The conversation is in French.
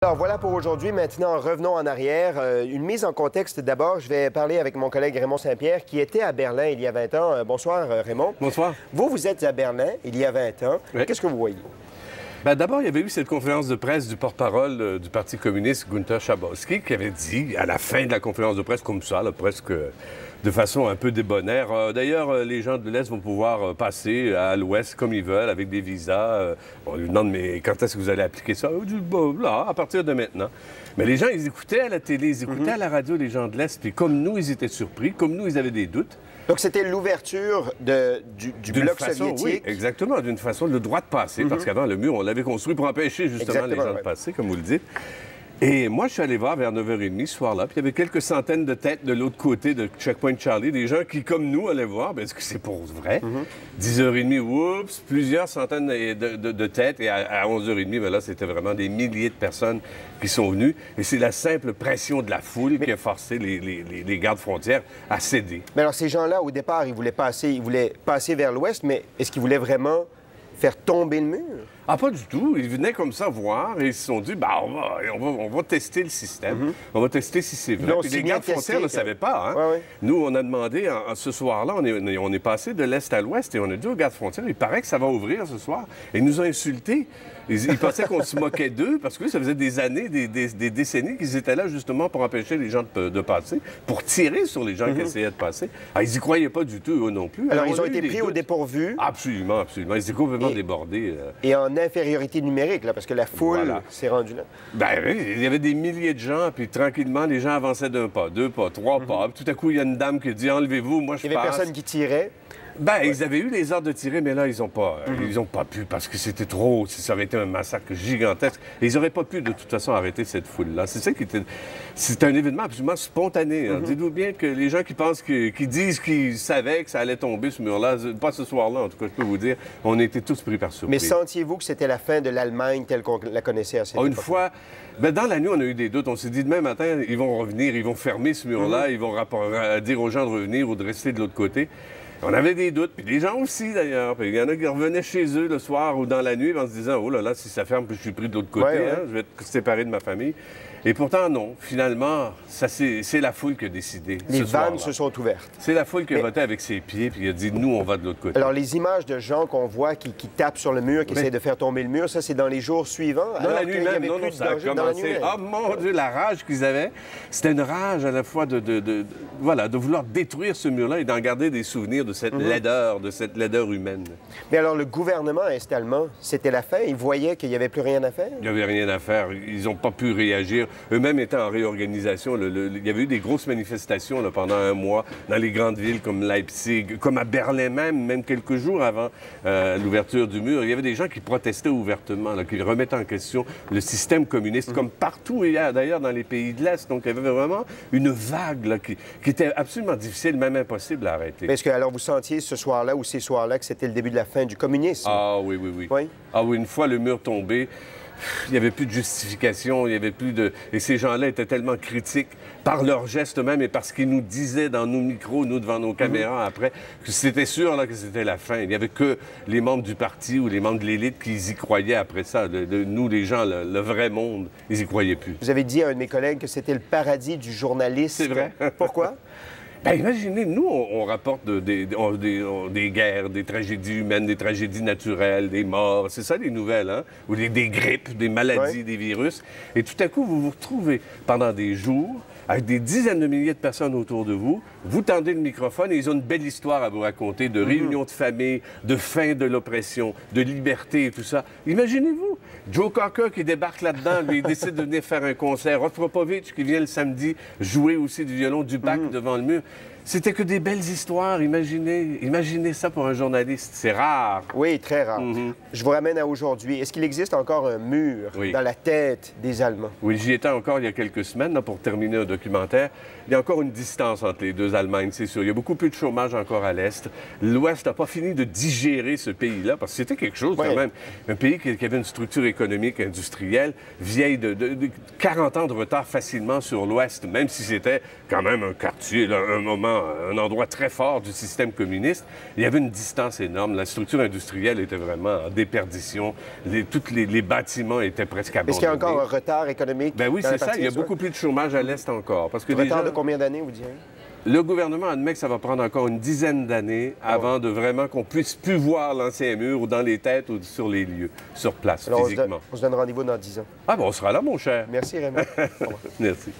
Alors voilà pour aujourd'hui. Maintenant, revenons en arrière. Une mise en contexte d'abord. Je vais parler avec mon collègue Raymond Saint-Pierre qui était à Berlin il y a 20 ans. Bonsoir Raymond. Bonsoir. Vous êtes à Berlin il y a 20 ans. Oui. Qu'est-ce que vous voyez? D'abord, il y avait eu cette conférence de presse du porte-parole du Parti communiste, Günther Schabowski, qui avait dit, à la fin de la conférence de presse, comme ça, là, presque de façon un peu débonnaire, d'ailleurs, les gens de l'Est vont pouvoir passer à l'Ouest comme ils veulent, avec des visas. On lui demande, mais quand est-ce que vous allez appliquer ça? Là, à partir de maintenant. Mais les gens, ils écoutaient à la télé, ils écoutaient à la radio, les gens de l'Est, puis comme nous, ils étaient surpris, comme nous, ils avaient des doutes. Donc, c'était l'ouverture du bloc soviétique. Oui, exactement, d'une façon, le droit de passer, parce qu'avant, le mur, on l'avait construit pour empêcher justement les gens de passer, comme vous le dites. Et moi, je suis allé voir vers 9h30 ce soir-là, puis il y avait quelques centaines de têtes de l'autre côté de Checkpoint Charlie, des gens qui, comme nous, allaient voir, bien, est-ce que c'est pour vrai? 10h30, oups, plusieurs centaines de têtes, et à 11h30, bien là, c'était vraiment des milliers de personnes qui sont venues, et c'est la simple pression de la foule qui a forcé les gardes frontières à céder. Mais alors, ces gens-là, au départ, ils voulaient passer vers l'Ouest, mais est-ce qu'ils voulaient vraiment faire tomber le mur? Ah, pas du tout. Ils venaient comme ça voir et ils se sont dit, on va tester le système. On va tester si c'est vrai. Puis les gardes frontières ne savaient pas. Hein? Ouais. Nous, on a demandé, ce soir-là, on est passé de l'Est à l'Ouest et on a dit aux gardes frontières, il paraît que ça va ouvrir ce soir. Et ils nous ont insultés. Ils pensaient qu'on se moquait d'eux parce que ça faisait des années, des décennies qu'ils étaient là justement pour empêcher les gens de passer, pour tirer sur les gens qui essayaient de passer. Alors, ils n'y croyaient pas du tout, eux non plus. Alors ils ont été pris au dépourvu. Absolument, absolument. Ils étaient complètement débordés. Et en infériorité numérique, là, parce que la foule s'est rendue là. Ben oui, il y avait des milliers de gens, puis tranquillement, les gens avançaient d'un pas, deux pas, trois pas. Puis tout à coup, il y a une dame qui dit « Enlevez-vous, moi je passe ». Il y avait personne qui tirait. Ben, ils avaient eu les ordres de tirer, mais là, ils n'ont pas pu parce que c'était trop. Ça aurait été un massacre gigantesque. Et ils n'auraient pas pu, de toute façon, arrêter cette foule-là. C'est ça qui était. C'est un événement absolument spontané. Hein. Dites-vous bien que les gens qui pensent, qui disent qu'ils savaient que ça allait tomber, ce mur-là, pas ce soir-là, en tout cas, je peux vous dire, on était tous pris par surprise. Mais sentiez-vous que c'était la fin de l'Allemagne telle qu'on la connaissait à cette époque? Une fois, dans la nuit, on a eu des doutes. On s'est dit, demain matin, ils vont revenir, ils vont fermer ce mur-là, ils vont dire aux gens de revenir ou de rester de l'autre côté. On avait des doutes, puis les gens aussi, d'ailleurs. Il y en a qui revenaient chez eux le soir ou dans la nuit en se disant « Oh là là, si ça ferme, puis je suis pris de l'autre côté, hein, je vais être séparé de ma famille. » Et pourtant, non. Finalement, c'est la foule qui a décidé. Les vannes se sont ouvertes. C'est la foule qui a voté avec ses pieds, puis qui a dit « Nous, on va de l'autre côté. » Alors, les images de gens qu'on voit qui tapent sur le mur, qui essaient de faire tomber le mur, ça, c'est dans les jours suivants? Dans la nuit même. Non, ça a commencé. Ah, mon Dieu, la rage qu'ils avaient. C'était une rage à la fois de vouloir détruire ce mur-là et d'en garder des souvenirs de cette laideur humaine. Mais alors, le gouvernement est-allemand, c'était la fin? Ils voyaient qu'il n'y avait plus rien à faire? Il n'y avait rien à faire. Ils n'ont pas pu réagir. Eux-mêmes étaient en réorganisation. Il y avait eu des grosses manifestations là, pendant un mois dans les grandes villes comme Leipzig, comme à Berlin même quelques jours avant l'ouverture du mur. Il y avait des gens qui protestaient ouvertement, là, qui remettaient en question le système communiste, comme partout d'ailleurs dans les pays de l'Est. Donc, il y avait vraiment une vague là, qui était absolument difficile, même impossible à arrêter. Mais est-ce que alors vous sentiez ce soir-là ou ces soirs-là que c'était le début de la fin du communisme? Ah oui. Oui? Ah oui, une fois le mur tombé, il n'y avait plus de justification, il n'y avait plus de... Et ces gens-là étaient tellement critiques par leurs gestes même et parce qu'ils nous disaient dans nos micros, nous devant nos caméras après, que c'était sûr là, que c'était la fin. Il n'y avait que les membres du parti ou les membres de l'élite qui y croyaient après ça. Nous, les gens, le vrai monde, ils n'y croyaient plus. Vous avez dit à un de mes collègues que c'était le paradis du journaliste. C'est vrai. Pourquoi? Bien, imaginez, nous, on rapporte des guerres, des tragédies humaines, des tragédies naturelles, des morts. C'est ça, les nouvelles, hein? Ou des grippes, des maladies, des virus. Et tout à coup, vous vous retrouvez pendant des jours avec des dizaines de milliers de personnes autour de vous. Vous tendez le microphone et ils ont une belle histoire à vous raconter de réunions de famille, de fin de l'oppression, de liberté et tout ça. Imaginez-vous, Joe Cocker qui débarque là-dedans, lui, il décide de venir faire un concert. Rostropovitch qui vient le samedi jouer aussi du violon du Bach devant le mur. C'était que des belles histoires, imaginez ça pour un journaliste. C'est rare. Oui, très rare. Je vous ramène à aujourd'hui. Est-ce qu'il existe encore un mur dans la tête des Allemands? Oui, j'y étais encore il y a quelques semaines là, pour terminer un documentaire. Il y a encore une distance entre les deux Allemagnes, c'est sûr. Il y a beaucoup plus de chômage encore à l'Est. L'Ouest n'a pas fini de digérer ce pays-là, parce que c'était quelque chose quand même. Un pays qui avait une structure économique, industrielle, vieille de 40 ans de retard facilement sur l'Ouest, même si c'était quand même un quartier, là, un moment vraiment un endroit très fort du système communiste. Il y avait une distance énorme. La structure industrielle était vraiment en déperdition. Tous les bâtiments étaient presque abandonnés. Est-ce qu'il y a encore un retard économique? Ben oui, c'est ça. Il y a beaucoup plus de chômage à l'Est encore. Parce que Retard de combien d'années, vous direz? Le gouvernement admet que ça va prendre encore une dizaine d'années avant de vraiment qu'on puisse plus voir l'ancien mur ou dans les têtes ou sur les lieux, sur place, Alors, physiquement. on se donne rendez-vous dans 10 ans. Ah bon, on sera là, mon cher. Merci, Raymond. Merci.